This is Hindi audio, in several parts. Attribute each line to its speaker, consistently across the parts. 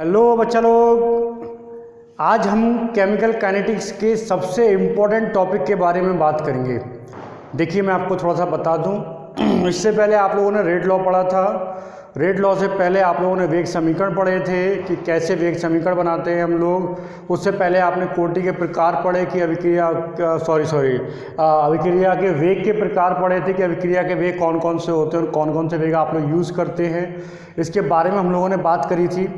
Speaker 1: हेलो बच्चा लोग, आज हम केमिकल काइनेटिक्स के सबसे इम्पोर्टेंट टॉपिक के बारे में बात करेंगे। देखिए मैं आपको थोड़ा सा बता दूं, इससे पहले आप लोगों ने रेट लॉ पढ़ा था। रेट लॉ से पहले आप लोगों ने वेग समीकरण पढ़े थे कि कैसे वेग समीकरण बनाते हैं हम लोग। उससे पहले आपने कोटि के प्रकार पढ़े कि अभिक्रिया के वेग के प्रकार पढ़े थे कि अभिक्रिया के वेग कौन कौन से होते हैं और कौन कौन से वेग आप लोग यूज़ करते हैं। इसके बारे में हम लोगों ने बात करी थी।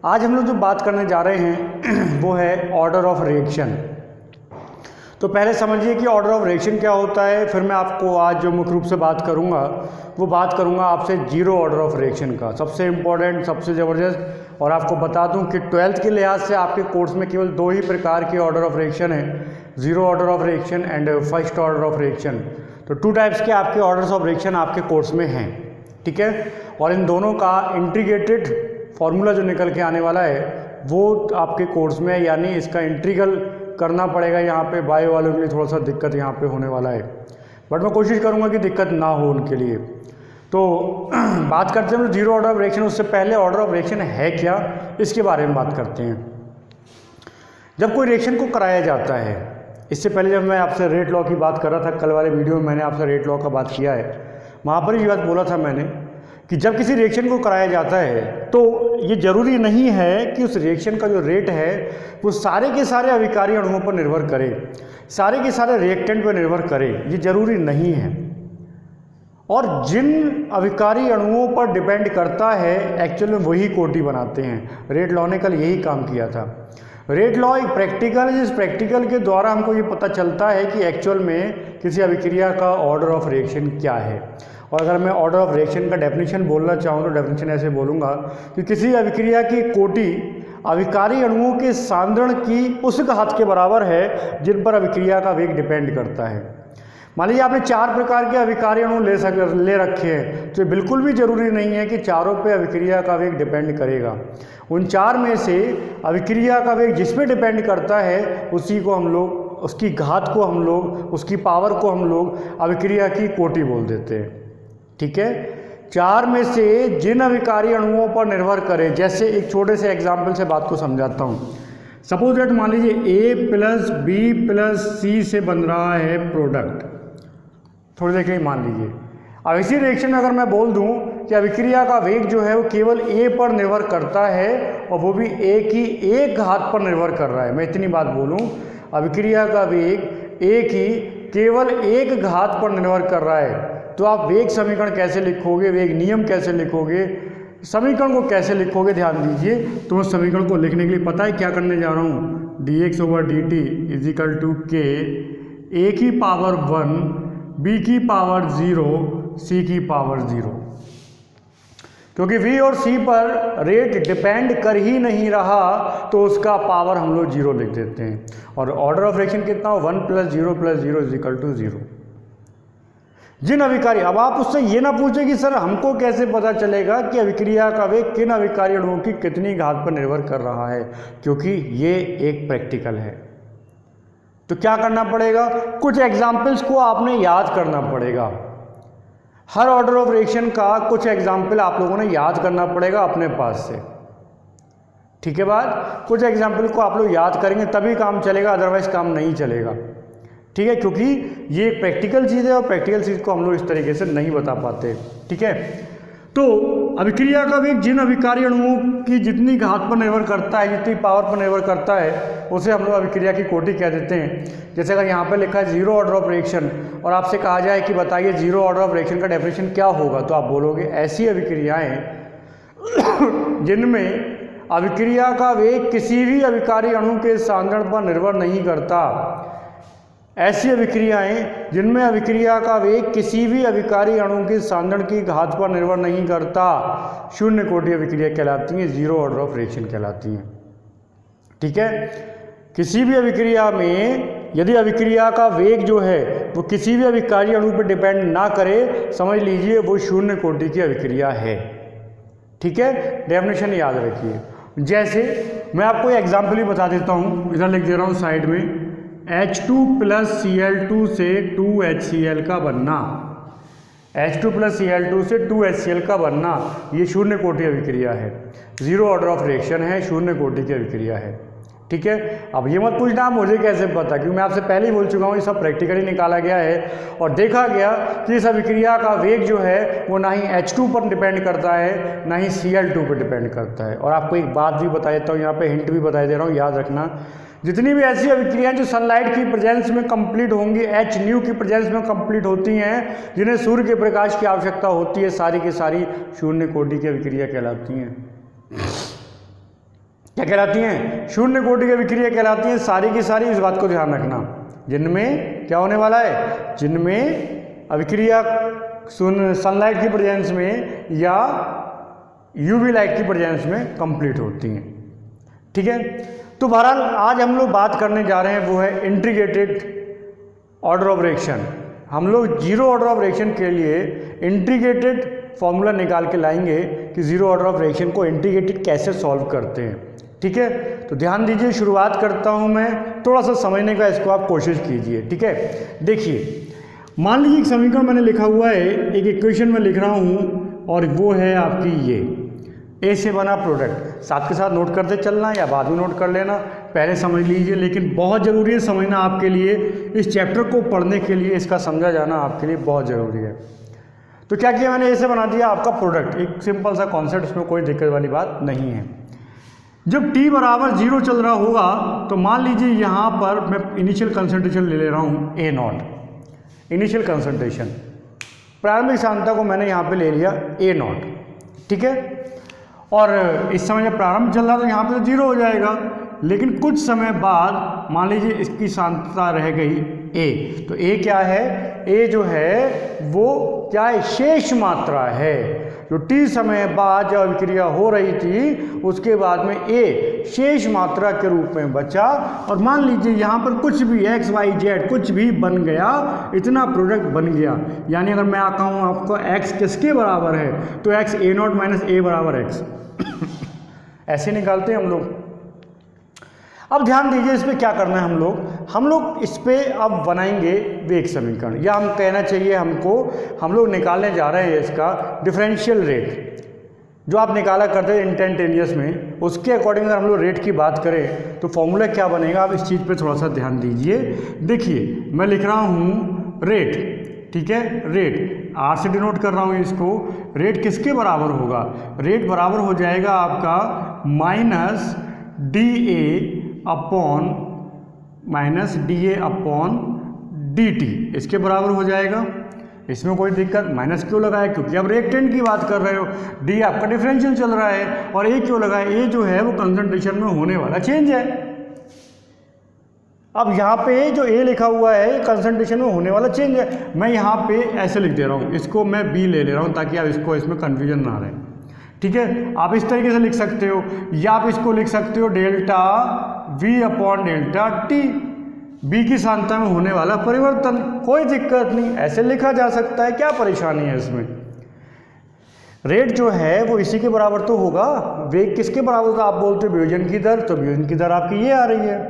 Speaker 1: आज हम लोग जो बात करने जा रहे हैं वो है ऑर्डर ऑफ रिएक्शन। तो पहले समझिए कि ऑर्डर ऑफ रिएक्शन क्या होता है, फिर मैं आपको आज जो मुख्य रूप से बात करूंगा वो बात करूंगा आपसे जीरो ऑर्डर ऑफ रिएक्शन का, सबसे इम्पोर्टेंट, सबसे ज़बरदस्त। और आपको बता दूं कि 12th के लिहाज से आपके कोर्स में केवल दो ही प्रकार के ऑर्डर ऑफ रिएक्शन है, zero order of reaction and first order of reaction. तो 2 टाइप्स के आपके ऑर्डर्स ऑफ रिएक्शन आपके कोर्स में हैं, ठीक है। और इन दोनों का इंटीग्रेटेड फॉर्मूला जो निकल के आने वाला है वो आपके कोर्स में है, यानी इसका इंटीग्रल करना पड़ेगा। यहाँ पे बायो वालों के लिए थोड़ा सा दिक्कत यहाँ पे होने वाला है, बट मैं कोशिश करूँगा कि दिक्कत ना हो उनके लिए। तो बात करते हैं जीरो ऑर्डर ऑफ रिएक्शन। उससे पहले ऑर्डर ऑफ रिएक्शन है क्या, इसके बारे में बात करते हैं। जब कोई रिएक्शन को कराया जाता है, इससे पहले जब मैं आपसे रेट लॉ की बात कर रहा था, कल वाले वीडियो में मैंने आपसे रेट लॉ का बात किया है, वहाँ पर ये बात बोला था मैंने कि जब किसी रिएक्शन को कराया जाता है तो ये जरूरी नहीं है कि उस रिएक्शन का जो रेट है वो सारे के सारे अभिकारी अणुओं पर निर्भर करे, सारे के सारे रिएक्टेंट पर निर्भर करे, ये जरूरी नहीं है। और जिन अभिकारी अणुओं पर डिपेंड करता है एक्चुअल में वही कोटि बनाते हैं। रेट लॉ ने कल यही काम किया था। रेट लॉ एक प्रैक्टिकल है, जिस प्रैक्टिकल के द्वारा हमको ये पता चलता है कि एक्चुअल में किसी अभिक्रिया का ऑर्डर ऑफ रिएक्शन क्या है। और अगर मैं ऑर्डर ऑफ रिएक्शन का डेफिनेशन बोलना चाहूँ तो डेफिनेशन ऐसे बोलूँगा कि किसी अभिक्रिया की कोटि अभिकारी अणुओं के सांद्रण की उस घात के बराबर है जिन पर अभिक्रिया का वेग डिपेंड करता है। मान लीजिए आपने 4 प्रकार के अभिकारी अणु ले रखे हैं, तो बिल्कुल भी जरूरी नहीं है कि चारों पे अभिक्रिया का वेग डिपेंड करेगा। उन 4 में से अभिक्रिया का वेग जिस पे डिपेंड करता है उसी को हम लोग, उसकी घात को हम लोग, उसकी पावर को हम लोग अभिक्रिया की कोटि बोल देते हैं, ठीक है। 4 में से जिन अभिकारी अणुओं पर निर्भर करे, जैसे एक छोटे से एग्जाम्पल से बात को समझाता हूँ। सपोज दैट मान लीजिए A + B + C से बन रहा है प्रोडक्ट, थोड़ी देर के लिए मान लीजिए। अब इसी रिएक्शन में अगर मैं बोल दूं कि अभिक्रिया का वेग जो है वो केवल A पर निर्भर करता है और वो भी A की एक घात पर निर्भर कर रहा है, मैं इतनी बात बोलूं, अभिक्रिया का वेग A की केवल एक घात पर निर्भर कर रहा है, तो आप वेग समीकरण कैसे लिखोगे, वेग नियम कैसे लिखोगे, समीकरण को कैसे लिखोगे, ध्यान दीजिए। तो उस समीकरण को लिखने के लिए पता है क्या करने जा रहा हूँ, dx/dt = k A की पावर 1 B की पावर 0 C की पावर 0। क्योंकि V और C पर रेट डिपेंड कर ही नहीं रहा तो उसका पावर हम लोग 0 लिख देते हैं। और ऑर्डर ऑफ रिएक्शन कितना हो, 1 + 0 + 0 = 0। जिन अभिकारी, अब आप उससे ये ना पूछे कि सर हमको कैसे पता चलेगा कि अभिक्रिया का वेग किन अभिकारी अणुओं की कितनी घात पर निर्भर कर रहा है, क्योंकि ये एक प्रैक्टिकल है। तो क्या करना पड़ेगा, कुछ एग्जाम्पल्स को आपने याद करना पड़ेगा। हर ऑर्डर ऑफ रिएक्शन का कुछ एग्जाम्पल आप लोगों ने याद करना पड़ेगा अपने पास से, ठीक है बात। कुछ एग्जाम्पल को आप लोग याद करेंगे तभी काम चलेगा, अदरवाइज काम नहीं चलेगा, ठीक है। क्योंकि ये एक प्रैक्टिकल चीज़ है और प्रैक्टिकल चीज़ को हम लोग इस तरीके से नहीं बता पाते, ठीक है। तो अभिक्रिया का वेग जिन अभिकारी अणुओं की जितनी घात पर निर्भर करता है, जितनी पावर पर निर्भर करता है, उसे हम लोग अभिक्रिया की कोटि कह देते हैं। जैसे अगर यहाँ पे लिखा है जीरो ऑर्डर ऑफ रिएक्शन और आपसे कहा जाए कि बताइए जीरो ऑर्डर ऑफ रिएक्शन का डेफिनेशन क्या होगा, तो आप बोलोगे ऐसी अभिक्रियाएँ जिनमें अभिक्रिया का वेग किसी भी अभिकारी अणु के सांद्रण पर निर्भर नहीं करता, ऐसी अभिक्रियाएं जिनमें अभिक्रिया का वेग किसी भी अभिकारी अणु के सांद्रण की घात पर निर्भर नहीं करता, शून्य कोटि अभिक्रिया कहलाती हैं, जीरो ऑर्डर ऑफ रिएक्शन कहलाती हैं, ठीक है। किसी भी अभिक्रिया में यदि अभिक्रिया का वेग जो है वो किसी भी अभिकारी अणु पर डिपेंड ना करे, समझ लीजिए वो शून्य कोटि की अभिक्रिया है, ठीक है। डेफिनेशन याद रखिए। जैसे मैं आपको एग्जाम्पल ही बता देता हूँ, इधर लिख दे रहा हूँ साइड में, H2 + Cl2 से 2HCl का बनना। H2 प्लस Cl2 से 2HCl का बनना, ये शून्य कोटि अभिक्रिया है, जीरो ऑर्डर ऑफ रिएक्शन है, शून्य कोटि की अभिक्रिया है। ठीक है, अब ये मत पूछना आप मुझे कैसे पता, क्योंकि मैं आपसे पहले ही बोल चुका हूँ ये सब प्रैक्टिकली निकाला गया है और देखा गया कि इस अभिक्रिया का वेग जो है वो ना ही H2 पर डिपेंड करता है ना ही Cl2 पर डिपेंड करता है। और आपको एक बात भी बता देता हूँ, यहाँ पे हिंट भी बता दे रहा हूँ, याद रखना, जितनी भी ऐसी अभिक्रियाएं जो सनलाइट की प्रेजेंस में कंप्लीट होंगी, H की प्रेजेंस में कंप्लीट होती हैं, जिन्हें सूर्य के प्रकाश की आवश्यकता होती है, सारी की सारी शून्य कोटि की अभिक्रिया कहलाती हैं। क्या कहलाती हैं? शून्य कोटि की अभिक्रिया कहलाती हैं सारी की सारी। इस बात को ध्यान रखना, जिनमें क्या होने वाला है, जिनमें अभिक्रिया सनलाइट की प्रेजेंस में या यूवी लाइट की प्रेजेंस में कंप्लीट होती हैं। ठीक है, तो बहरहाल आज हम लोग बात करने जा रहे हैं वो है इंटीग्रेटेड ऑर्डर ऑफ रिएक्शन। हम लोग जीरो ऑर्डर ऑफ रिएक्शन के लिए इंटीग्रेटेड फॉर्मूला निकाल के लाएंगे कि जीरो ऑर्डर ऑफ रिएक्शन को इंटीग्रेटेड कैसे सॉल्व करते हैं। ठीक है, तो ध्यान दीजिए, शुरुआत करता हूं मैं, थोड़ा सा समझने का इसको आप कोशिश कीजिए। ठीक है, देखिए, मान लीजिए एक समीकरण मैंने लिखा हुआ है, एक इक्वेशन में लिख रहा हूं और वो है आपकी ये ए से बना प्रोडक्ट। साथ के साथ नोट करते चलना या बाद में नोट कर लेना, पहले समझ लीजिए, लेकिन बहुत ज़रूरी है समझना आपके लिए, इस चैप्टर को पढ़ने के लिए इसका समझा जाना आपके लिए बहुत ज़रूरी है। तो क्या किया मैंने, ए से बना दिया आपका प्रोडक्ट, एक सिंपल सा कॉन्सेप्ट, इसमें कोई दिक्कत वाली बात नहीं है। जब t बराबर 0 चल रहा होगा तो मान लीजिए यहाँ पर मैं इनिशियल कंसंट्रेशन ले रहा हूँ A0, इनिशियल कंसंट्रेशन, प्रारंभिक सांद्रता को मैंने यहाँ पे ले लिया A0। ठीक है, और इस समय जब प्रारंभ चल रहा तो यहाँ पे तो 0 हो जाएगा, लेकिन कुछ समय बाद मान लीजिए इसकी सांद्रता रह गई A, तो A क्या है, A जो है वो क्या है, शेष मात्रा है। जो t समय बाद जब अभिक्रिया हो रही थी उसके बाद में A शेष मात्रा के रूप में बचा, और मान लीजिए यहाँ पर कुछ भी x y z कुछ भी बन गया, इतना प्रोडक्ट बन गया। यानी अगर मैं कहूँ आपको x किसके बराबर है तो x A0 माइनस A बराबर x ऐसे निकालते हैं हम लोग। अब ध्यान दीजिए, इस पर क्या करना है, हम लोग इस पर अब बनाएंगे वेग समीकरण, या हम कहना चाहिए हमको, हम लोग निकालने जा रहे हैं इसका डिफरेंशियल रेट, जो आप निकाला करते हैं इंस्टेंटेनियस में, उसके अकॉर्डिंग अगर हम लोग रेट की बात करें तो फॉर्मूला क्या बनेगा, आप इस चीज़ पे थोड़ा सा ध्यान दीजिए। देखिए, मैं लिख रहा हूँ रेट, ठीक है, रेट आर से डिनोट कर रहा हूँ इसको। रेट किसके बराबर होगा, रेट बराबर हो जाएगा आपका माइनस DA अपॉन DT, इसके बराबर हो जाएगा। इसमें कोई दिक्कत, माइनस क्यों लगाया, क्योंकि अब रिएक्टेंट की बात कर रहे हो, D आपका डिफरेंशियल चल रहा है, और A क्यों लगाया, A जो है वो कंसंट्रेशन में होने वाला चेंज है। अब यहाँ पे जो A लिखा हुआ है कंसंट्रेशन में होने वाला चेंज है, मैं यहाँ पे ऐसे लिख दे रहा हूँ, इसको मैं B ले रहा हूँ ताकि आप इसको इसमें कन्फ्यूजन ना रहे। ठीक है, आप इस तरीके से लिख सकते हो, या आप इसको लिख सकते हो delta V upon delta T, B की सांद्रता में होने वाला परिवर्तन, कोई दिक्कत नहीं, ऐसे लिखा जा सकता है, क्या परेशानी है इसमें। रेट जो है वो इसी के बराबर तो होगा, वेग किसके बराबर होगा, आप बोलते हो वियोजन की दर, तो वियोजन की दर आपकी ये आ रही है,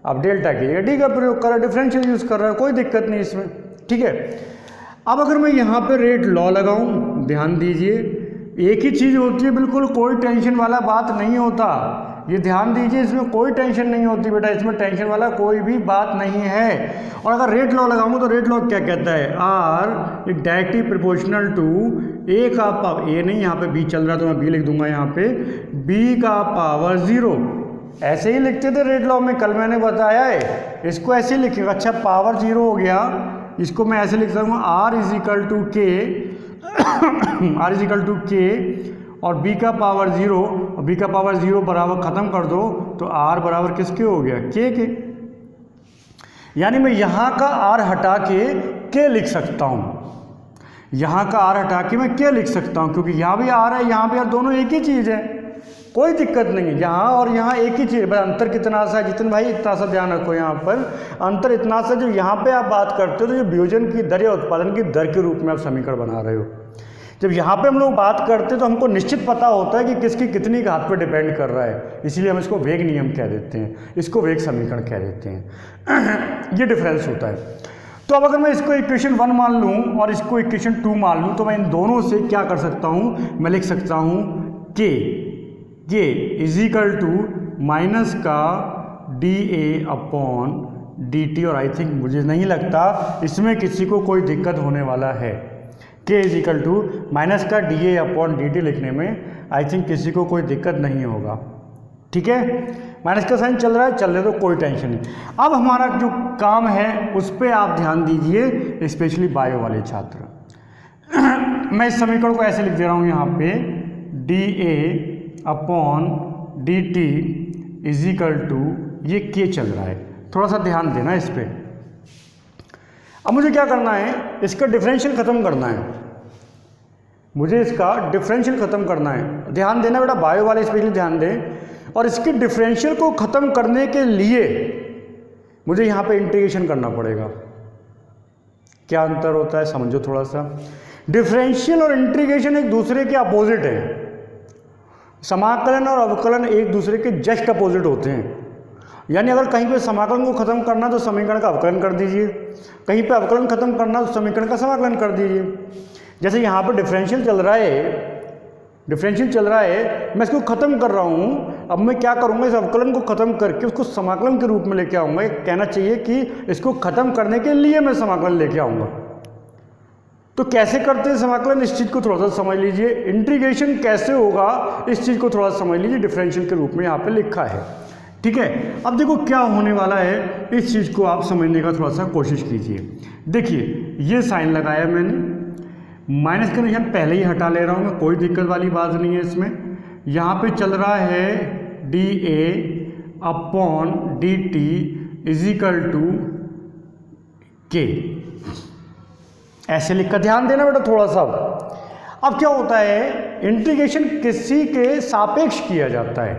Speaker 1: आप डेल्टा की जगह D का प्रयोग कर रहे हैं, डिफरेंशियल यूज़ कर रहे हैं, कोई दिक्कत नहीं इसमें। ठीक है, अब अगर मैं यहाँ पे रेट लॉ लगाऊँ, ध्यान दीजिए, एक ही चीज़ होती है, बिल्कुल कोई टेंशन वाला बात नहीं होता, ये ध्यान दीजिए, इसमें कोई टेंशन नहीं होती बेटा, इसमें टेंशन वाला कोई भी बात नहीं है। और अगर रेट लॉ लगाऊंगा तो रेट लॉ क्या कहता है, R एक डायरेक्टली प्रोपोर्शनल टू A का पावर, A नहीं, यहाँ पे B चल रहा है तो मैं B लिख दूंगा यहाँ पे, B का पावर 0, ऐसे ही लिखते थे रेट लॉ में, कल मैंने बताया है, इसको ऐसे ही लिखेगा। अच्छा, पावर 0 हो गया, इसको मैं ऐसे लिख सकूँगा R is equal to K और B का पावर 0, और B का पावर 0 बराबर ख़त्म कर दो तो R बराबर किसके हो गया, K के। यानी मैं यहाँ का R हटा के K लिख सकता हूँ, यहाँ का R हटा के मैं K लिख सकता हूँ, क्योंकि यहाँ भी R है, यहाँ भी R, दोनों एक ही चीज़ है, कोई दिक्कत नहीं है, यहाँ और यहाँ एक ही चीज़। बस अंतर कितना सा है जितन भाई, इतना सा ध्यान रखो, यहाँ पर अंतर इतना सा, जो यहाँ पे आप बात करते हो तो जो वियोजन की दर या उत्पादन की दर के रूप में आप समीकरण बना रहे हो, जब यहाँ पे हम लोग बात करते हैं तो हमको निश्चित पता होता है कि किसकी कितनी घात पर डिपेंड कर रहा है, इसीलिए हम इसको वेग नियम कह देते हैं, इसको वेग समीकरण कह देते हैं। ये डिफरेंस होता है। तो अब अगर मैं इसको इक्वेशन 1 मान लूँ और इसको इक्वेशन 2 मान लूँ तो मैं इन दोनों से क्या कर सकता हूँ, मैं लिख सकता हूँ के इज इक्वल टू माइनस का D A upon d T, और आई थिंक मुझे नहीं लगता इसमें किसी को कोई दिक्कत होने वाला है। के इज इक्वल टू माइनस का D A upon d T लिखने में आई थिंक किसी को कोई दिक्कत नहीं होगा। ठीक है, माइनस का साइन चल रहा है, चलने तो कोई टेंशन नहीं। अब हमारा जो काम है उस पर आप ध्यान दीजिए, स्पेशली बायो वाले छात्र। मैं इस समीकरण को ऐसे लिख दे रहा हूँ यहाँ पे, d A upon d t is equal to, ये के चल रहा है, थोड़ा सा ध्यान देना इस पर। अब मुझे क्या करना है, इसका डिफरेंशियल ख़त्म करना है, मुझे इसका डिफरेंशियल ख़त्म करना है। ध्यान देना बेटा, बायो वाले स्पेशली ध्यान दें। और इसके डिफरेंशियल को ख़त्म करने के लिए मुझे यहाँ पे इंटीग्रेशन करना पड़ेगा। क्या अंतर होता है समझो थोड़ा सा। डिफरेंशियल और इंटीग्रेशन एक दूसरे के अपोजिट हैं। समाकलन और अवकलन एक दूसरे के जस्ट अपोजिट होते हैं। यानी अगर कहीं पे समाकलन को खत्म करना तो समीकरण का अवकलन कर दीजिए, कहीं पे अवकलन खत्म करना तो समीकरण का समाकलन कर दीजिए। जैसे यहाँ पर डिफरेंशियल चल रहा है, मैं इसको ख़त्म कर रहा हूँ। अब मैं क्या करूँगा, इस अवकलन को ख़त्म करके उसको समाकलन के रूप में लेके आऊँगा। कहना चाहिए कि इसको ख़त्म करने के लिए मैं समाकलन लेके आऊँगा। तो कैसे करते हैं समाकलन, इस चीज़ को थोड़ा सा समझ लीजिए। इंटीग्रेशन कैसे होगा इस चीज़ को थोड़ा सा समझ लीजिए। डिफरेंशियल के रूप में यहाँ पे लिखा है। ठीक है, अब देखो क्या होने वाला है, इस चीज़ को आप समझने का थोड़ा सा कोशिश कीजिए। देखिए ये साइन लगाया मैंने, माइनस का निशान पहले ही हटा ले रहा हूँ मैं, कोई दिक्कत वाली बात नहीं है इसमें। यहाँ पे चल रहा है d A upon d t is equal to K, ऐसे लिखकर ध्यान देना बेटा थोड़ा सा। अब क्या होता है, इंटीग्रेशन किसी के सापेक्ष किया जाता है,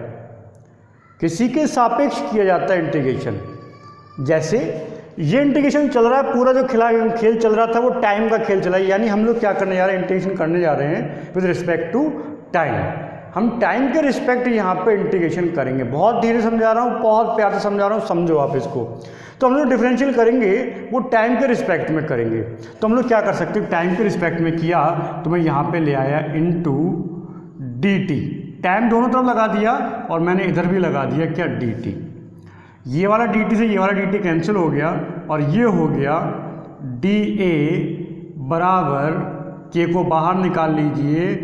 Speaker 1: किसी के सापेक्ष किया जाता है इंटीग्रेशन। जैसे ये इंटीग्रेशन चल रहा है, पूरा जो खेल चल रहा था वो टाइम का खेल चला है। यानी हम लोग क्या करने जा रहे हैं, इंटीग्रेशन करने जा रहे हैं विद रिस्पेक्ट टू टाइम। हम टाइम के रिस्पेक्ट यहाँ पे इंटीग्रेशन करेंगे। बहुत धीरे समझा रहा हूँ, बहुत प्यार से समझा रहा हूँ, समझो आप इसको। तो हम लोग डिफरेंशियल करेंगे वो टाइम के रिस्पेक्ट में करेंगे। तो हम लोग क्या कर सकते हैं, टाइम के रिस्पेक्ट में किया तो मैं यहाँ पे ले आया इनटू डी टी, टाइम दोनों तरफ लगा दिया और मैंने इधर भी लगा दिया क्या, डी टी। ये वाला डी टी से ये वाला डी टी कैंसिल हो गया और ये हो गया डी ए बराबर के को बाहर निकाल लीजिए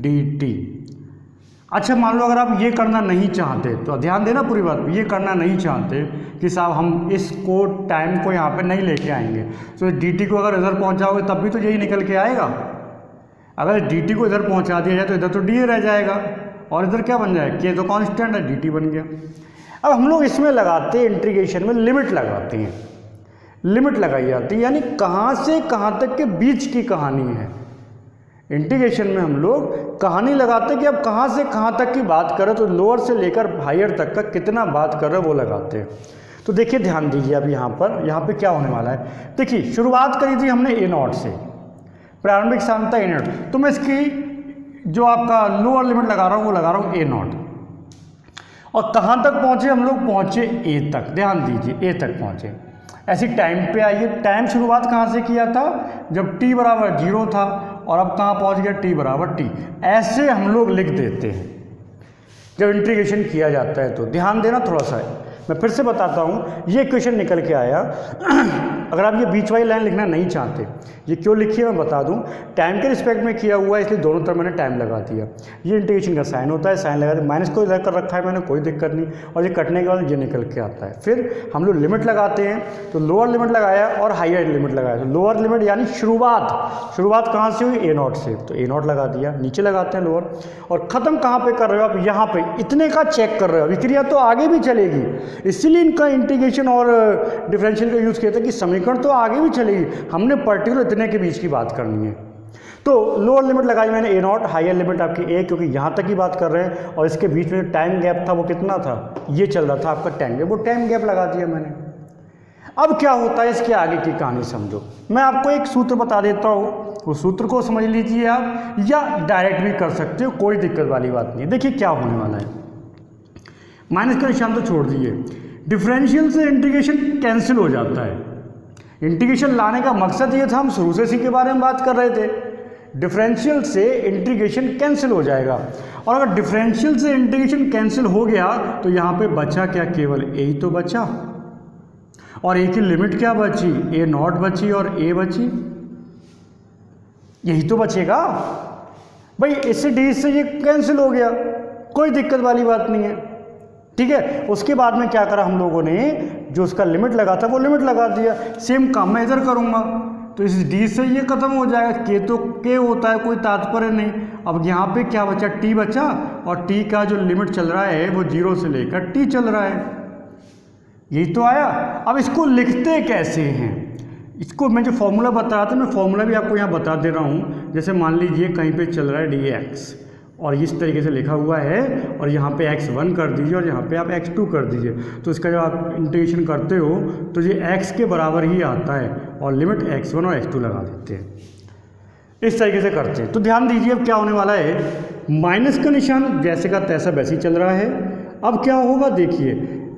Speaker 1: डी टी। अच्छा मान लो अगर आप ये करना नहीं चाहते, तो ध्यान देना पूरी बात, ये करना नहीं चाहते कि साहब हम इसको टाइम को यहाँ पे नहीं लेके आएंगे, तो डी टी को अगर इधर पहुँचाओगे तब भी तो यही निकल के आएगा। अगर डी टी को इधर पहुँचा दिया जाए तो इधर तो डी ए रह जाएगा और इधर क्या बन जाएगा, के तो कांस्टेंट है, डी टी बन गया। अब हम लोग इसमें लगाते हैं, इंटीग्रेशन में लिमिट लगाते हैं, लिमिट लगाई जाती है, यानी कहाँ से कहाँ तक के बीच की कहानी है। इंटीग्रेशन में हम लोग कहानी लगाते हैं कि अब कहाँ से कहाँ तक की बात करें, तो लोअर से लेकर हायर तक का कितना बात कर रहे हैं वो लगाते हैं। तो देखिए ध्यान दीजिए अब यहाँ पे क्या होने वाला है। देखिए शुरुआत करी थी हमने ए नॉट से, प्रारंभिक सामता ए नॉट, तो मैं इसकी जो आपका लोअर लिमिट लगा रहा हूँ वो लगा रहा हूँ ए नॉट। और कहाँ तक पहुँचे हम लोग, पहुँचे ए तक, ध्यान दीजिए ए तक पहुँचे। ऐसी टाइम पे आइए, टाइम शुरुआत कहाँ से किया था, जब t बराबर 0 था, और अब कहाँ पहुँच गया, t बराबर t। ऐसे हम लोग लिख देते हैं जब इंटीग्रेशन किया जाता है। तो ध्यान देना थोड़ा सा, मैं फिर से बताता हूँ, ये इक्वेशन निकल के आया। अगर आप ये बीच वाली लाइन लिखना नहीं चाहते, ये क्यों लिखी है मैं बता दूँ, टाइम के रिस्पेक्ट में किया हुआ है इसलिए दोनों तरफ मैंने टाइम लगा दिया। ये इंटीग्रेशन का साइन होता है, साइन लगा दिया, माइनस को इधर कर रखा है मैंने, कोई दिक्कत नहीं, और ये कटने के बाद ये निकल के आता है। फिर हम लोग लिमिट लगाते हैं, तो लोअर लिमिट लगाया और हायर लिमिट लगाया। तो लोअर लिमिट यानी शुरुआत कहाँ से हुई, ए नॉट से, तो ए नॉट लगा दिया, नीचे लगाते हैं लोअर। और ख़त्म कहाँ पर कर रहे हो आप, यहाँ पर इतने का चेक कर रहे हो, विक्रिया तो आगे भी चलेगी, इसीलिए इनका इंटीग्रेशन और डिफरेंशियल का यूज़ किया था कि समीकरण तो आगे भी चलेगी, हमने पर्टिकुलर इतने के बीच की बात करनी है। तो लोअर लिमिट लगाई मैंने ए नॉट, हायर लिमिट आपकी ए, क्योंकि यहाँ तक की बात कर रहे हैं, और इसके बीच में जो टाइम गैप था वो कितना था, ये चल रहा था आपका टाइम गैप, वो टाइम गैप लगा दिया मैंने। अब क्या होता है, इसके आगे की कहानी समझो। मैं आपको एक सूत्र बता देता हूँ, वो सूत्र को समझ लीजिए आप, या डायरेक्ट भी कर सकते हो, कोई दिक्कत वाली बात नहीं। देखिए क्या होने वाला है, माइनस का निशान तो छोड़ दिए, डिफरेंशियल से इंटीग्रेशन कैंसिल हो जाता है, इंटीग्रेशन लाने का मकसद ये था, हम शुरू से इसी के बारे में बात कर रहे थे, डिफरेंशियल से इंटीग्रेशन कैंसिल हो जाएगा। और अगर डिफरेंशियल से इंटीग्रेशन कैंसिल हो गया तो यहाँ पे बचा क्या, केवल ए ही तो बचा, और ए की लिमिट क्या बची, ए नॉट बची और ए बची, यही तो बचेगा भाई। इससे डी से ये कैंसिल हो गया, कोई दिक्कत वाली बात नहीं है, ठीक है। उसके बाद में क्या करा हम लोगों ने, जो उसका लिमिट लगा था वो लिमिट लगा दिया। सेम काम मैं इधर करूँगा तो इस डी से ये खत्म हो जाएगा, के तो के होता है, कोई तात्पर्य नहीं। अब यहाँ पे क्या बचा, टी बचा, और टी का जो लिमिट चल रहा है वो 0 से लेकर टी चल रहा है, यही तो आया। अब इसको लिखते कैसे हैं, इसको मैं जो फॉर्मूला बता रहा था, मैं फॉर्मूला भी आपको यहाँ बता दे रहा हूँ। जैसे मान लीजिए कहीं पे चल रहा है dx और इस तरीके से लिखा हुआ है, और यहाँ पे x1 कर दीजिए और यहाँ पे आप x2 कर दीजिए, तो इसका जब आप इंटीग्रेशन करते हो तो ये x के बराबर ही आता है, और लिमिट x1 और x2 लगा देते हैं, इस तरीके से करते हैं। तो ध्यान दीजिए अब क्या होने वाला है, माइनस का निशान जैसे का तैसा वैसे ही चल रहा है। अब क्या होगा देखिए,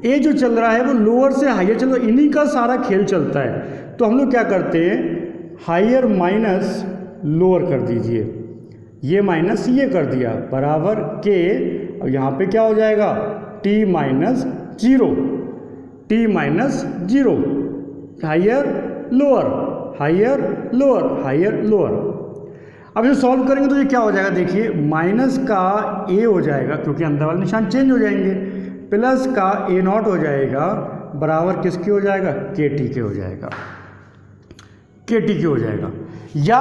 Speaker 1: ए जो चल रहा है वो लोअर से हायर चलो, इन्हीं का सारा खेल चलता है। तो हम लोग क्या करते हैं, हायर माइनस लोअर कर दीजिए, ये माइनस ये कर दिया बराबर के, और यहाँ पे क्या हो जाएगा, t minus 0, t minus 0, higher lower, higher lower, higher lower. अब जो सॉल्व करेंगे तो ये क्या हो जाएगा, देखिए माइनस का a हो जाएगा क्योंकि अंदर वाले निशान चेंज हो जाएंगे, प्लस का a नॉट हो जाएगा बराबर किसके हो जाएगा, के टी के हो जाएगा, के टी के हो जाएगा। या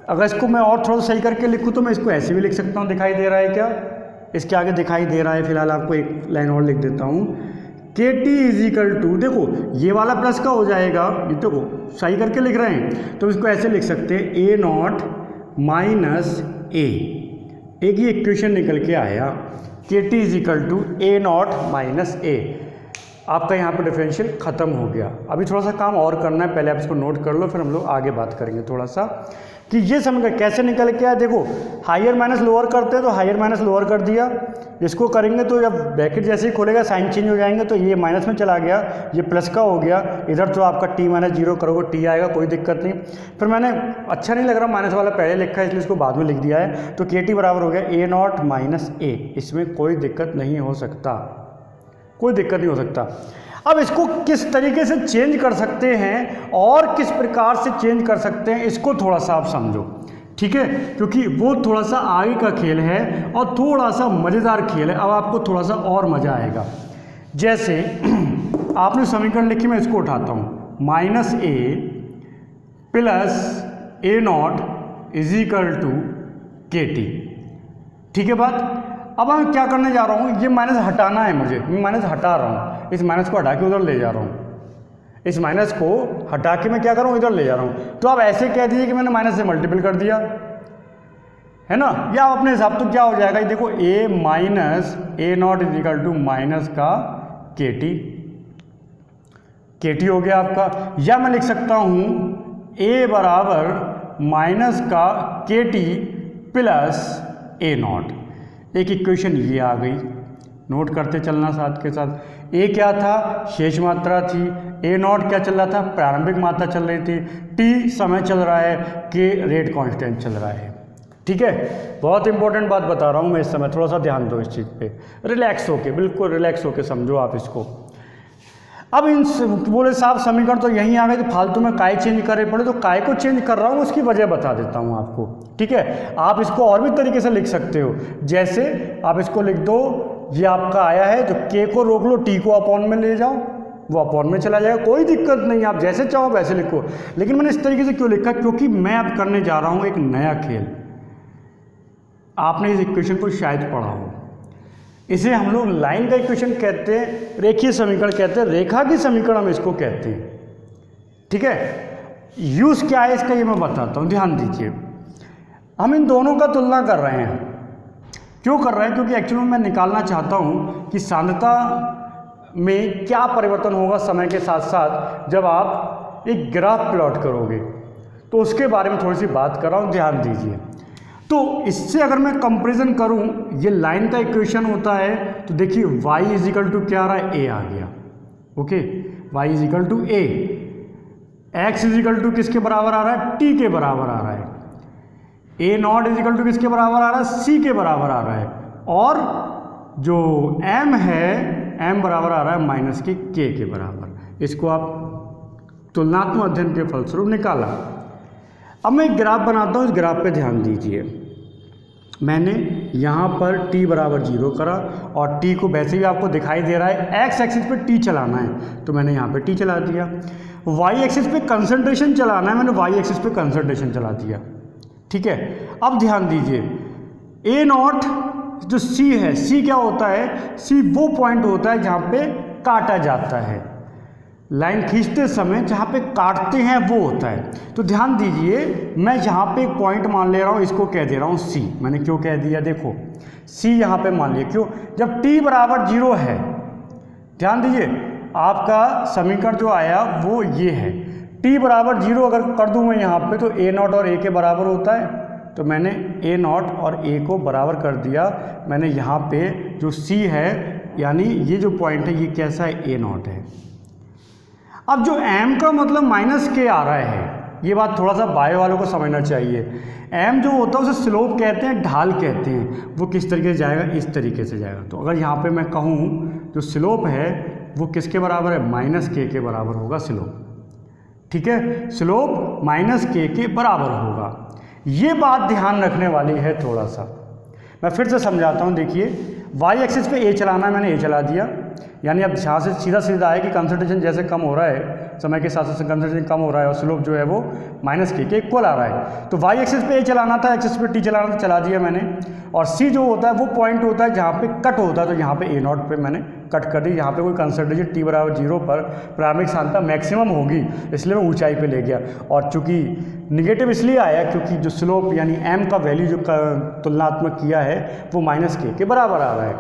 Speaker 1: अगर इसको मैं और थोड़ा सही करके लिखूँ तो मैं इसको ऐसे भी लिख सकता हूँ, दिखाई दे रहा है क्या, इसके आगे दिखाई दे रहा है, फिलहाल आपको एक लाइन और लिख देता हूँ, के टी इज इक्वल टू, देखो ये वाला प्लस का हो जाएगा, ये देखो सही करके लिख रहे हैं तो इसको ऐसे लिख सकते हैं, ए नॉट माइनस ए, एक ही इक्वेशन निकल के आया, k t is equal to a naught minus a. आपका यहाँ पर डिफरेंशियल ख़त्म हो गया। अभी थोड़ा सा काम और करना है, पहले आप इसको नोट कर लो, फिर हम लोग आगे बात करेंगे थोड़ा सा कि ये समझ कैसे निकल के आया। देखो हायर माइनस लोअर करते हैं तो हायर माइनस लोअर कर दिया, इसको करेंगे तो जब ब्रैकेट जैसे ही खोलेगा साइन चेंज हो जाएंगे, तो ये माइनस में चला गया, ये प्लस का हो गया, इधर तो आपका t माइनस 0 करोगे t आएगा, कोई दिक्कत नहीं। फिर मैंने अच्छा नहीं लग रहा माइनस वाला पहले लिखा है इसलिए इसको बाद में लिख दिया है, तो के टी बराबर हो गया ए नॉट माइनस ए, इसमें कोई दिक्कत नहीं हो सकता, कोई दिक्कत नहीं हो सकता। अब इसको किस तरीके से चेंज कर सकते हैं और किस प्रकार से चेंज कर सकते हैं, इसको थोड़ा सा आप समझो, ठीक है, क्योंकि वो थोड़ा सा आगे का खेल है और थोड़ा सा मज़ेदार खेल है। अब आपको थोड़ा सा और मज़ा आएगा। जैसे आपने समीकरण लिखी, मैं इसको उठाता हूँ, minus A plus A naught is equal to K t, ठीक है बात। अब मैं क्या करने जा रहा हूँ, ये माइनस हटाना है मुझे, मैं माइनस हटा रहा हूँ, इस माइनस को हटा के उधर ले जा रहा हूँ, इस माइनस को हटा के मैं क्या कर रहा हूँ, इधर ले जा रहा हूँ। तो आप ऐसे कह दीजिए कि मैंने माइनस से मल्टीपल कर दिया, है ना, या आप अपने हिसाब तो क्या हो जाएगा, ये देखो a minus a naught is equal to minus का के टी हो गया आपका। या मैं लिख सकता हूँ ए बराबर माइनस का k T plus A not, एक इक्वेशन ये आ गई, नोट करते चलना साथ के साथ। ए क्या था, शेष मात्रा थी, ए नॉट क्या चल रहा था, प्रारंभिक मात्रा चल रही थी, टी समय चल रहा है, के रेट कांस्टेंट चल रहा है, ठीक है। बहुत इंपॉर्टेंट बात बता रहा हूँ मैं इस समय, थोड़ा सा ध्यान दो इस चीज़ पे, रिलैक्स होके, बिल्कुल रिलैक्स होके समझो आप इसको। अब इन बोले साहब समीकरण तो यहीं आ गए, तो फालतू में काय चेंज करे पड़े, तो काय को चेंज कर रहा हूँ उसकी वजह बता देता हूँ आपको, ठीक है। आप इसको और भी तरीके से लिख सकते हो, जैसे आप इसको लिख दो, ये आपका आया है तो के को रोक लो, टी को अपॉन में ले जाओ, वो अपॉन में चला जाएगा, कोई दिक्कत नहीं, आप जैसे चाहो वैसे लिखो। लेकिन मैंने इस तरीके से क्यों लिखा, क्योंकि मैं अब करने जा रहा हूँ एक नया खेल। आपने इस इक्वेशन को शायद पढ़ा हो, इसे हम लोग लाइन का इक्वेशन कहते हैं, रेखीय समीकरण कहते हैं, रेखा की समीकरण हम इसको कहते हैं, ठीक है। यूज़ क्या है इसका ये मैं बताता हूँ, ध्यान दीजिए। हम इन दोनों का तुलना कर रहे हैं, क्यों कर रहे हैं, क्योंकि एक्चुअली मैं निकालना चाहता हूँ कि सांद्रता में क्या परिवर्तन होगा समय के साथ साथ जब आप एक ग्राफ प्लॉट करोगे, तो उसके बारे में थोड़ी सी बात कर रहा हूँ, ध्यान दीजिए। तो इससे अगर मैं कंपैरिजन करूं, ये लाइन का इक्वेशन होता है, तो देखिए y इज इक्वल टू क्या आ रहा है, a आ गया, okay, y is equal to a, x is equal to किसके बराबर आ रहा है, t के बराबर आ रहा है। a नॉट इजिकल टू किसके बराबर आ रहा है, c के बराबर आ रहा है। और जो m है, m बराबर आ रहा है माइनस के k के बराबर। इसको आप तुलनात्मक अध्ययन के फलस्वरूप निकाला। अब मैं एक ग्राफ बनाता हूँ, इस ग्राफ पे ध्यान दीजिए। मैंने यहाँ पर t बराबर 0 करा और t को वैसे भी आपको दिखाई दे रहा है x एक्सिस पे t चलाना है, तो मैंने यहाँ पे t चला दिया। y एक्सिस पे कंसंट्रेशन चलाना है, मैंने y एक्सिस पे कंसंट्रेशन चला दिया। ठीक है, अब ध्यान दीजिए, a नॉट जो c है, c क्या होता है, c वो पॉइंट होता है जहाँ पे काटा जाता है। लाइन खींचते समय जहाँ पे काटते हैं वो होता है। तो ध्यान दीजिए, मैं यहाँ पे एक पॉइंट मान ले रहा हूँ, इसको कह दे रहा हूँ C। मैंने क्यों कह दिया, देखो C यहाँ पे मान लिया, क्यों, जब t बराबर 0 है। ध्यान दीजिए, आपका समीकरण जो आया वो ये है, t बराबर 0 अगर कर दूँ मैं यहाँ पे, तो a नॉट और a के बराबर होता है। तो मैंने a नॉट और a को बराबर कर दिया। मैंने यहाँ पे जो C है, यानी ये जो पॉइंट है, ये कैसा है, a नॉट है। अब जो m का मतलब माइनस के आ रहा है, ये बात थोड़ा सा बायो वालों को समझना चाहिए। m जो होता है उसे स्लोप कहते हैं, ढाल कहते हैं। वो किस तरीके से जाएगा, इस तरीके से जाएगा। तो अगर यहाँ पे मैं कहूँ जो स्लोप है वो किसके बराबर है, माइनस के बराबर होगा स्लोप। ठीक है, स्लोप माइनस के बराबर होगा। ये बात ध्यान रखने वाली है थोड़ा सा। मैं फिर से समझाता हूँ, देखिए y एक्सिस पे a चलाना है, मैंने a चला दिया। यानी अब यहाँ से सीधा सीधा है कि कंसंट्रेशन जैसे कम हो रहा है, समय के साथ साथ कंसंट्रेशन कम हो रहा है और स्लोप जो है वो माइनस के इक्वल आ रहा है। तो y एक्सिस पे a चलाना था, एक्सिस पे t चलाना था, चला दिया मैंने। और c जो होता है वो पॉइंट होता है जहाँ पे कट होता है, तो यहाँ पे a नॉट पे मैंने कट कर दी। यहाँ पे कोई कंसंट्रेशन t बराबर 0 पर प्रारंभिक सांद्रता मैक्सिमम होगी, इसलिए मैं ऊंचाई पे ले गया। और चूंकि निगेटिव इसलिए आया क्योंकि जो स्लोप यानी m का वैल्यू जो तुलनात्मक किया है वो माइनस के बराबर आ रहा है,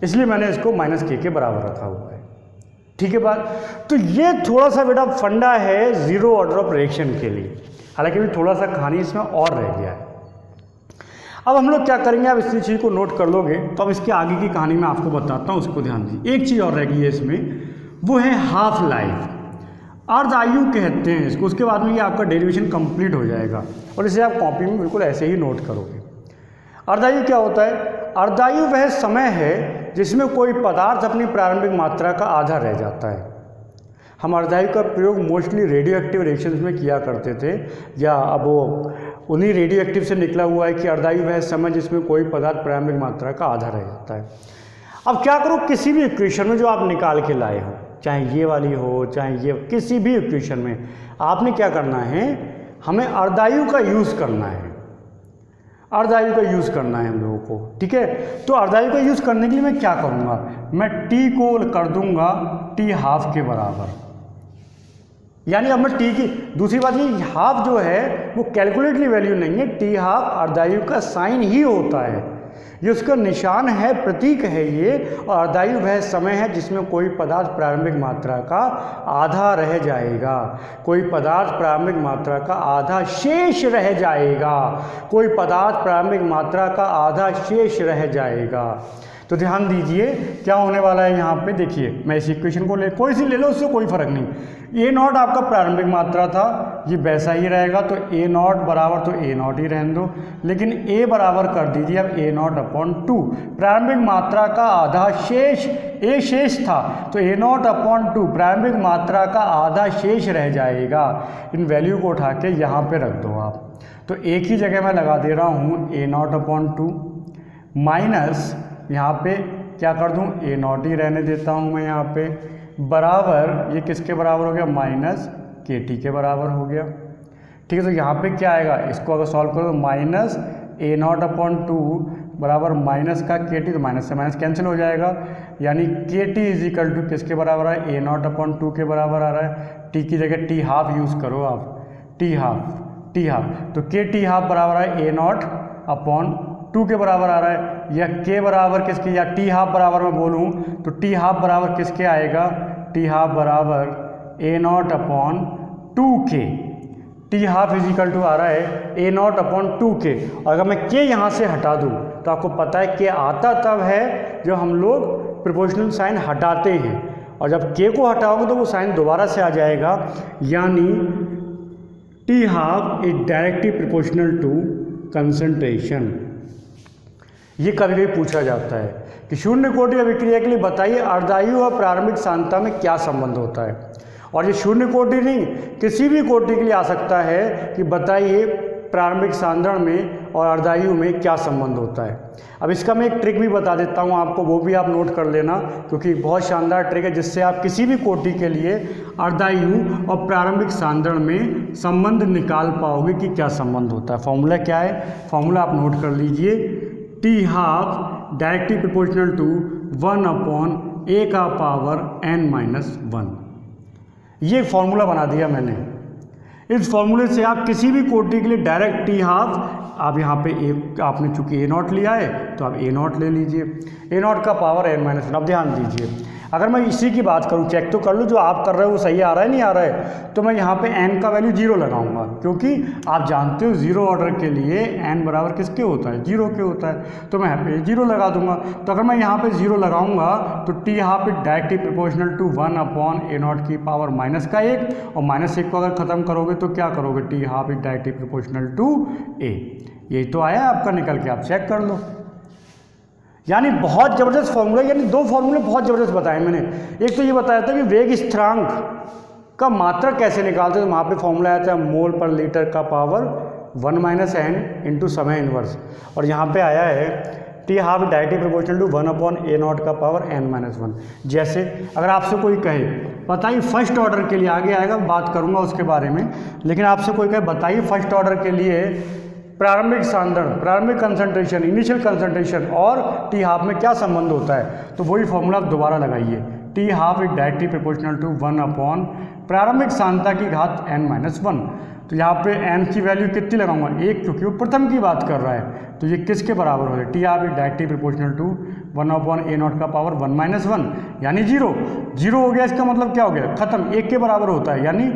Speaker 1: इसलिए मैंने इसको माइनस के बराबर रखा हुआ है। ठीक है बात। तो ये थोड़ा सा बेटा फंडा है जीरो ऑर्डर ऑफ रिएक्शन के लिए, हालांकि भी थोड़ा सा कहानी इसमें और रह गया है। अब हम लोग क्या करेंगे, आप इस चीज़ को नोट कर लोगे तो अब इसके आगे की कहानी मैं आपको बताता हूँ, उसको ध्यान दीजिए। एक चीज़ और रह गई है इसमें, वो है हाफ लाइफ, अर्धायु कहते हैं इसको। उसके बाद में ये आपका डेरिवेशन कंप्लीट हो जाएगा और इसे आप कॉपी में बिल्कुल ऐसे ही नोट करोगे। अर्धायु क्या होता है, अर्धायु वह समय है जिसमें कोई पदार्थ अपनी प्रारंभिक मात्रा का आधा रह जाता है। हम अर्धायु का प्रयोग मोस्टली रेडियो एक्टिव रिएक्शंस में किया करते थे, या अब वो उन्हीं रेडियो एक्टिव से निकला हुआ है कि अर्धायु वह समय जिसमें कोई पदार्थ प्रारंभिक मात्रा का आधा रह जाता है। अब क्या करो, किसी भी इक्वेशन में जो आप निकाल के लाए हो, चाहे ये वाली हो चाहे ये, किसी भी इक्वेशन में आपने क्या करना है, हमें अर्धायु का यूज़ करना है। अर्धायु का यूज़ करना है हम लोगों को। ठीक है, तो अर्धायु का यूज़ करने के लिए मैं क्या करूँगा, मैं t को कर दूंगा t हाफ के बराबर। यानी अब मैं t की, दूसरी बात ये हाफ जो है वो कैलकुलेटली वैल्यू नहीं है, t हाफ अर्धायु का साइन ही होता है, ये उसका निशान है, प्रतीक है ये। और अर्धायु वह समय है जिसमें कोई पदार्थ प्रारंभिक मात्रा का आधा रह जाएगा, कोई पदार्थ प्रारंभिक मात्रा का आधा शेष रह जाएगा, कोई पदार्थ प्रारंभिक मात्रा का आधा शेष रह जाएगा। तो ध्यान दीजिए क्या होने वाला है यहाँ पे, देखिए मैं इस इक्वेशन को कोई सी ले लो, उससे कोई फर्क नहीं। ए नॉट आपका प्रारंभिक मात्रा था, ये वैसा ही रहेगा, तो ए नॉट बराबर, तो ए नॉट ही रहने दो, लेकिन ए बराबर कर दीजिए अब ए नॉट अपॉन 2। प्रारंभिक मात्रा का आधा शेष, ए शेष था तो ए नॉट अपॉन 2 प्रारंभिक मात्रा का आधा शेष रह जाएगा। इन वैल्यू को उठा के यहाँ पे रख दो आप, तो एक ही जगह मैं लगा दे रहा हूँ ए नॉट अपॉन 2 माइनस यहाँ पे क्या कर दूँ, ए नॉट ही रहने देता हूँ मैं यहाँ पे, बराबर ये किसके बराबर हो गया, माइनस के टी के बराबर हो गया। ठीक है, तो यहाँ पे क्या आएगा, इसको अगर सॉल्व करो, माइनस ए नॉट अपॉन 2 बराबर माइनस का के टी, तो माइनस से माइनस कैंसिल हो जाएगा, यानी के टी इज इक्वल टू किसके बराबर है, ए नॉट अपॉन 2 के बराबर आ रहा है। टी की जगह टी हाफ यूज़ करो आप, टी हाफ, तो के टी हाफ बराबर है ए नॉट अपॉन 2 के बराबर आ रहा है, या के बराबर किसके, या टी हाफ बराबर मैं बोलूँ तो टी हाफ बराबर किसके आएगा, टी हाफ बराबर a naught upon 2k। T half is equal to आ रहा है ए नॉट अपॉन 2k। और अगर मैं के यहाँ से हटा दूँ तो आपको पता है के आता तब है जब हम लोग प्रोपोर्शनल साइन हटाते हैं, और जब के को हटाओगे तो वो साइन दोबारा से आ जाएगा, यानी t half is directly proportional to concentration. ये कभी कभी पूछा जाता है कि शून्य कोटि अभिक्रिया के लिए बताइए अर्धायु और प्रारंभिक सांद्रता में क्या संबंध होता है। और ये शून्य कोटि नहीं, किसी भी कोटि के लिए आ सकता है कि बताइए प्रारंभिक सांद्रण में और अर्धायु में क्या संबंध होता है। अब इसका मैं एक ट्रिक भी बता देता हूँ आपको, वो भी आप नोट कर लेना, क्योंकि बहुत शानदार ट्रिक है जिससे आप किसी भी कोटि के लिए अर्धायु और प्रारंभिक सांद्रण में संबंध निकाल पाओगे कि क्या संबंध होता है। फॉर्मूला क्या है, फॉर्मूला आप नोट कर लीजिए, t half directly proportional to 1/a⁻n-1। ये फॉर्मूला बना दिया मैंने। इस फॉर्मूले से आप किसी भी कोटि के लिए डायरेक्ट टी हाफ, आप यहाँ पे आपने चूंकि a0 लिया है तो आप a0 ले लीजिए, a0 का पावर n-1। अब ध्यान दीजिए, अगर मैं इसी की बात करूं, चेक तो कर लूँ जो आप कर रहे हो वो सही आ रहा है नहीं आ रहा है, तो मैं यहाँ पे n का वैल्यू 0 लगाऊंगा, क्योंकि आप जानते हो जीरो ऑर्डर के लिए n बराबर किसके होता है, 0 के होता है, तो मैं यहाँ पे 0 लगा दूंगा। तो अगर मैं यहाँ पे 0 लगाऊंगा तो t half is directly proportional to 1/a0 की पावर -1, और -1 को अगर ख़त्म करोगे तो क्या करोगे, t half is directly proportional to a। यही तो आया आपका निकल के, आप चेक कर लो। यानी बहुत ज़बरदस्त फॉर्मूला, यानी दो फॉर्मूले बहुत ज़बरदस्त बताए मैंने। एक तो ये बताया था कि वेग स्थिरांक का मात्रक कैसे निकालते हैं, तो वहाँ पे फॉर्मूला आया था मोल पर लीटर का पावर 1 - n इंटू समय इनवर्स, और यहाँ पे आया है t half directly proportional to 1/a0 का पावर n-1। जैसे अगर आपसे कोई कहे बताइए फर्स्ट ऑर्डर के लिए, आगे आएगा बात करूँगा उसके बारे में, लेकिन आपसे कोई कहे बताइए फर्स्ट ऑर्डर के लिए प्रारंभिक सांद्रण, प्रारंभिक कंसंट्रेशन, इनिशियल कंसंट्रेशन और टी हाफ में क्या संबंध होता है, तो वही फॉर्मूला आप दोबारा लगाइए, t half is directly proportional to 1/ प्रारंभिक सांद्रता की घात n-1। तो यहाँ पे n की वैल्यू कितनी लगाऊंगा, 1, क्योंकि वो प्रथम की बात कर रहा है, तो ये किसके बराबर हो जाए, t half is directly proportional to 1/a0 का पावर 1 - 1, यानी 0 हो गया। इसका मतलब क्या हो गया, खत्म, 1 के बराबर होता है। यानी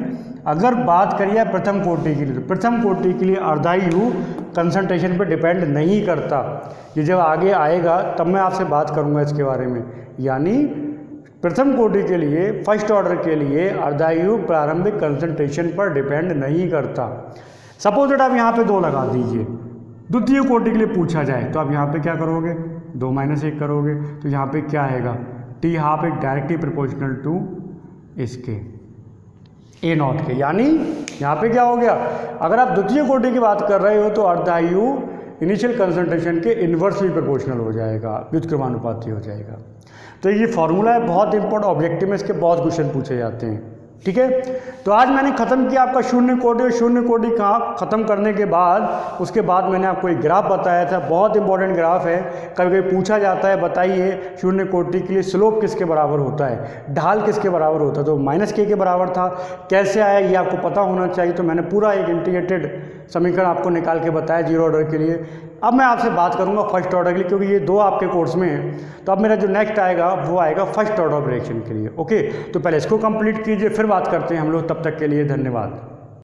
Speaker 1: अगर बात करिए प्रथम कोटि के लिए, तो प्रथम कोटि के लिए अर्धायु कंसंट्रेशन पे डिपेंड नहीं करता। ये जब आगे आएगा तब मैं आपसे बात करूंगा इसके बारे में। यानी प्रथम कोटि के लिए, फर्स्ट ऑर्डर के लिए अर्धायु प्रारंभिक कंसंट्रेशन पर डिपेंड नहीं करता। सपोज दैट आप यहाँ पे 2 लगा दीजिए, द्वितीय कोटि के लिए पूछा जाए तो आप यहाँ पे क्या करोगे, 2 - 1 करोगे, तो यहाँ पे क्या आएगा, t half is directly proportional to इसके a0 के। यानी यहाँ पे क्या हो गया, अगर आप द्वितीय कोटि की बात कर रहे हो तो अर्धायु इनिशियल कंसंट्रेशन के इन्वर्सली प्रोपोर्शनल हो जाएगा, व्युत्क्रमानुपाती हो जाएगा। तो ये फॉर्मूला है, बहुत इंपॉर्टेंट, ऑब्जेक्टिव में इसके बहुत क्वेश्चन पूछे जाते हैं। ठीक है, तो आज मैंने ख़त्म किया आपका शून्य कोटि, और शून्य कोटि का ख़त्म करने के बाद उसके बाद मैंने आपको एक ग्राफ बताया था, बहुत इंपॉर्टेंट ग्राफ है, कभी कभी पूछा जाता है बताइए शून्य कोटि के लिए स्लोप किसके बराबर होता है, ढाल किसके बराबर होता है, तो -k के बराबर था। कैसे आया ये आपको पता होना चाहिए, तो मैंने पूरा एक इंटीग्रेटेड समीकरण आपको निकाल के बताया जीरो ऑर्डर के लिए। अब मैं आपसे बात करूंगा फर्स्ट ऑर्डर के लिए, क्योंकि ये 2 आपके कोर्स में है, तो अब मेरा जो नेक्स्ट आएगा वो आएगा फर्स्ट ऑर्डर ऑफ रिएक्शन के लिए। ओके, तो पहले इसको कंप्लीट कीजिए, फिर बात करते हैं हम लोग। तब तक के लिए धन्यवाद।